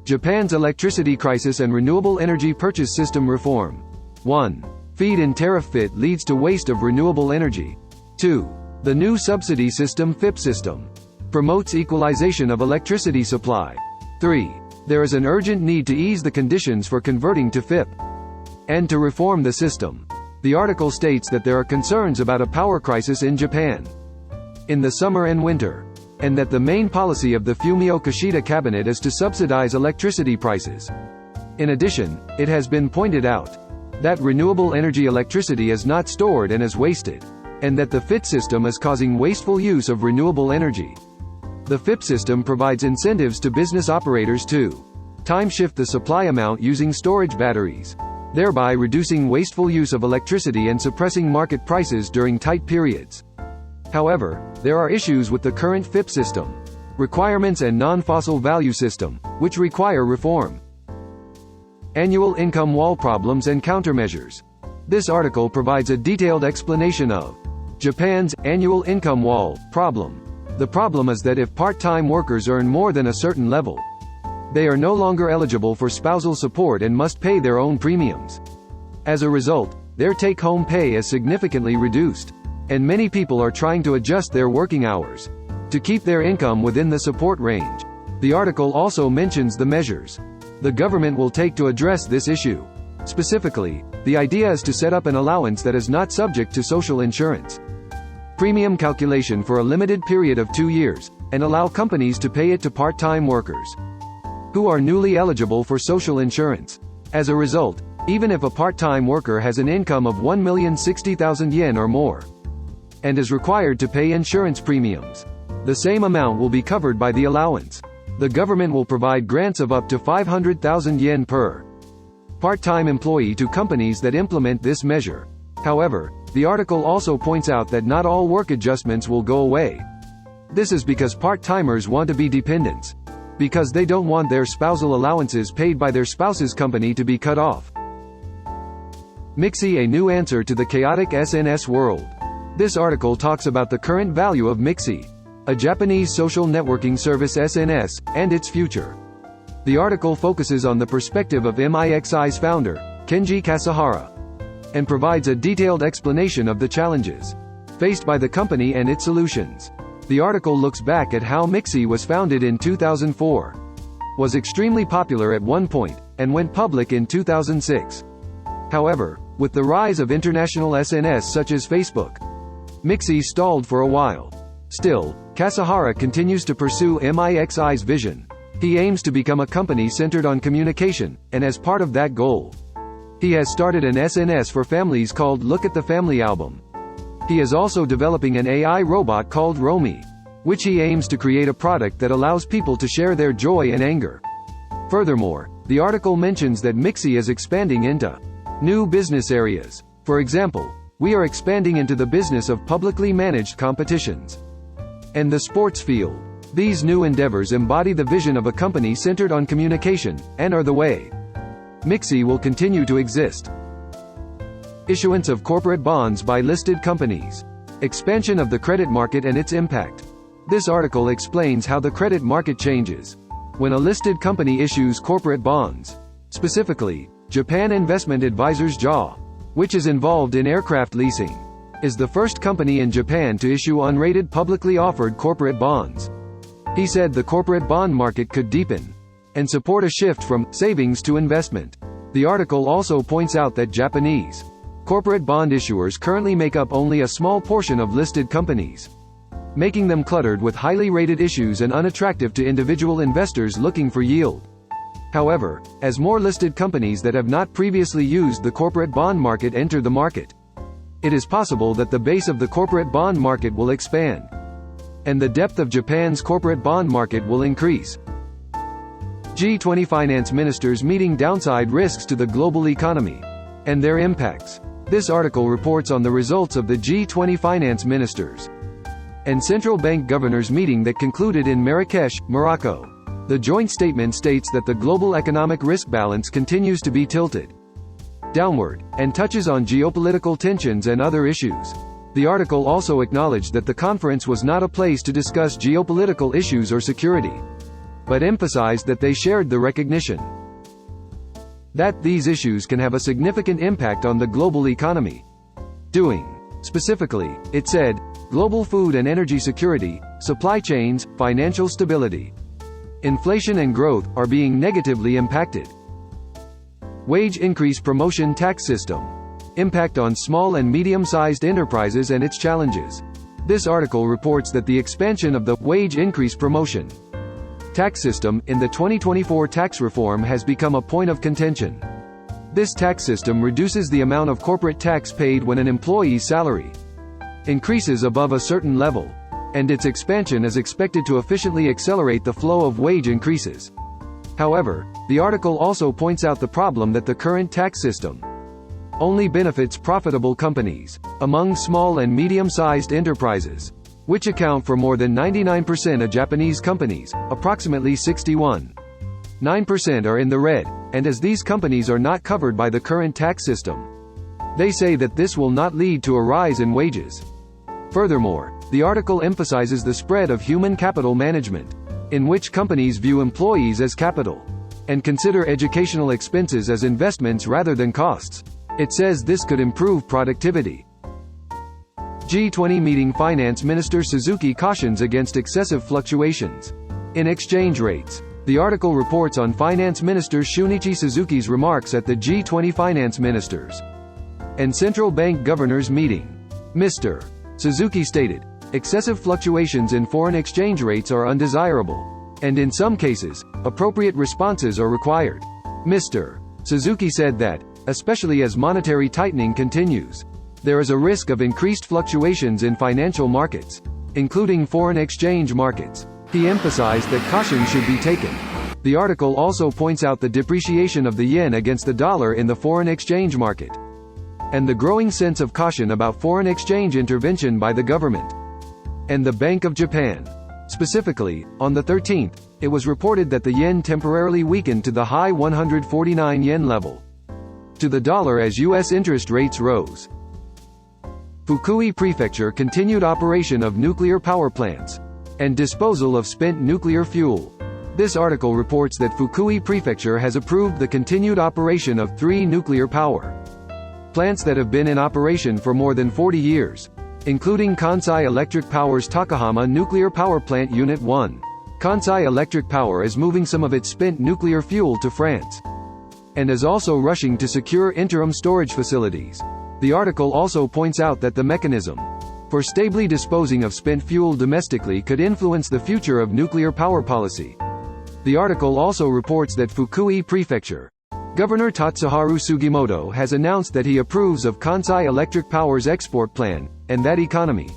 Japan's electricity crisis and renewable energy purchase system reform. 1. Feed-in tariff FIT leads to waste of renewable energy. 2. The new subsidy system FIP system promotes equalization of electricity supply. 3. There is an urgent need to ease the conditions for converting to FIP and to reform the system. The article states that there are concerns about a power crisis in Japan in the summer and winter, and that the main policy of the Fumio Kishida cabinet is to subsidize electricity prices. In addition, it has been pointed out that renewable energy electricity is not stored and is wasted, and that the FIT system is causing wasteful use of renewable energy. The FIP system provides incentives to business operators to time-shift the supply amount using storage batteries, thereby reducing wasteful use of electricity and suppressing market prices during tight periods. However, there are issues with the current FIP system, requirements and non-fossil value system, which require reform. Annual income wall problems and countermeasures. This article provides a detailed explanation of Japan's annual income wall problem. The problem is that if part-time workers earn more than a certain level, they are no longer eligible for spousal support and must pay their own premiums. As a result, their take-home pay is significantly reduced, and many people are trying to adjust their working hours to keep their income within the support range. The article also mentions the measures the government will take to address this issue. Specifically, the idea is to set up an allowance that is not subject to social insurance premium calculation for a limited period of 2 years, and allow companies to pay it to part-time workers who are newly eligible for social insurance. As a result, even if a part-time worker has an income of 1,060,000 yen or more, and is required to pay insurance premiums, the same amount will be covered by the allowance. The government will provide grants of up to 500,000 yen per part-time employee to companies that implement this measure. However, the article also points out that not all work adjustments will go away. This is because part-timers want to be dependents, because they don't want their spousal allowances paid by their spouse's company to be cut off. Mixi, a new answer to the chaotic SNS world. This article talks about the current value of Mixi, a Japanese social networking service SNS, and its future. The article focuses on the perspective of Mixi's founder, Kenji Kasahara, and provides a detailed explanation of the challenges faced by the company and its solutions. The article looks back at how Mixi was founded in 2004, was extremely popular at one point, and went public in 2006. However, with the rise of international SNS such as Facebook, Mixi stalled for a while. Still, Kasahara continues to pursue Mixi's vision. He aims to become a company centered on communication, and as part of that goal, he has started an SNS for families called Look at the Family Album. He is also developing an AI robot called Romi, which he aims to create a product that allows people to share their joy and anger. Furthermore, the article mentions that Mixi is expanding into new business areas. For example, we are expanding into the business of publicly managed competitions and the sports field. These new endeavors embody the vision of a company centered on communication, and are the way Mixi will continue to exist. Issuance of corporate bonds by listed companies. Expansion of the credit market and its impact. This article explains how the credit market changes when a listed company issues corporate bonds. Specifically, Japan Investment Advisors JA, which is involved in aircraft leasing, is the first company in Japan to issue unrated publicly offered corporate bonds. He said the corporate bond market could deepen and support a shift from savings to investment. The article also points out that Japanese corporate bond issuers currently make up only a small portion of listed companies, making them cluttered with highly rated issues and unattractive to individual investors looking for yield. However, as more listed companies that have not previously used the corporate bond market enter the market, it is possible that the base of the corporate bond market will expand, and the depth of Japan's corporate bond market will increase. G20 finance ministers meeting downside risks to the global economy and their impacts. This article reports on the results of the G20 finance ministers and central bank governors meeting that concluded in Marrakesh, Morocco. The joint statement states that the global economic risk balance continues to be tilted downward, and touches on geopolitical tensions and other issues. The article also acknowledged that the conference was not a place to discuss geopolitical issues or security. but emphasized that they shared the recognition that these issues can have a significant impact on the global economy. Specifically, it said, global food and energy security, supply chains, financial stability, inflation and growth, are being negatively impacted. Wage increase promotion tax system. Impact on small and medium-sized enterprises and its challenges. This article reports that the expansion of the wage increase promotion tax system in the 2024 tax reform has become a point of contention. This tax system reduces the amount of corporate tax paid when an employee's salary increases above a certain level, and its expansion is expected to efficiently accelerate the flow of wage increases. However, the article also points out the problem that the current tax system only benefits profitable companies among small and medium-sized enterprises, which account for more than 99% of Japanese companies. Approximately 61.9% are in the red, and as these companies are not covered by the current tax system, they say that this will not lead to a rise in wages. Furthermore, the article emphasizes the spread of human capital management, in which companies view employees as capital and consider educational expenses as investments rather than costs. It says this could improve productivity. G20 meeting. Finance Minister Suzuki cautions against excessive fluctuations in exchange rates. The article reports on Finance Minister Shunichi Suzuki's remarks at the G20 finance ministers and central bank governors meeting. Mr. Suzuki stated, excessive fluctuations in foreign exchange rates are undesirable, and in some cases, appropriate responses are required. Mr. Suzuki said that, especially as monetary tightening continues, there is a risk of increased fluctuations in financial markets, including foreign exchange markets. He emphasized that caution should be taken. The article also points out the depreciation of the yen against the dollar in the foreign exchange market, and the growing sense of caution about foreign exchange intervention by the government and the Bank of Japan. Specifically, on the 13th, it was reported that the yen temporarily weakened to the high 149 yen level to the dollar as U.S. interest rates rose. Fukui Prefecture continued operation of nuclear power plants and disposal of spent nuclear fuel. This article reports that Fukui Prefecture has approved the continued operation of 3 nuclear power plants that have been in operation for more than 40 years, including Kansai Electric Power's Takahama Nuclear Power Plant Unit 1. Kansai Electric Power is moving some of its spent nuclear fuel to France, and is also rushing to secure interim storage facilities. The article also points out that the mechanism for stably disposing of spent fuel domestically could influence the future of nuclear power policy. The article also reports that Fukui Prefecture Governor Tatsuharu Sugimoto has announced that he approves of Kansai Electric Power's export plan, and that Economy,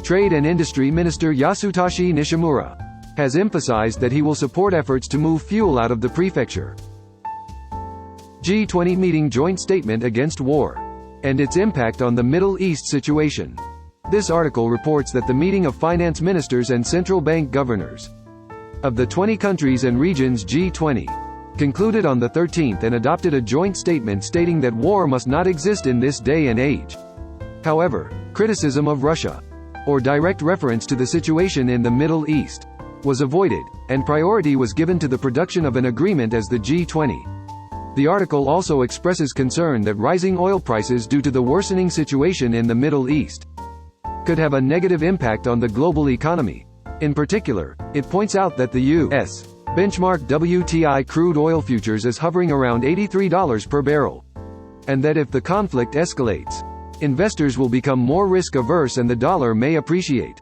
Trade and Industry Minister Yasutashi Nishimura has emphasized that he will support efforts to move fuel out of the prefecture. G20 meeting. Joint statement against war and its impact on the Middle East situation. This article reports that the meeting of finance ministers and central bank governors of the 20 countries and regions G20 concluded on the 13th and adopted a joint statement stating that war must not exist in this day and age. However, criticism of Russia, or direct reference to the situation in the Middle East, was avoided, and priority was given to the production of an agreement as the G20. The article also expresses concern that rising oil prices due to the worsening situation in the Middle East could have a negative impact on the global economy. In particular, it points out that the U.S. benchmark WTI crude oil futures is hovering around $83 per barrel, and that if the conflict escalates, investors will become more risk-averse and the dollar may appreciate.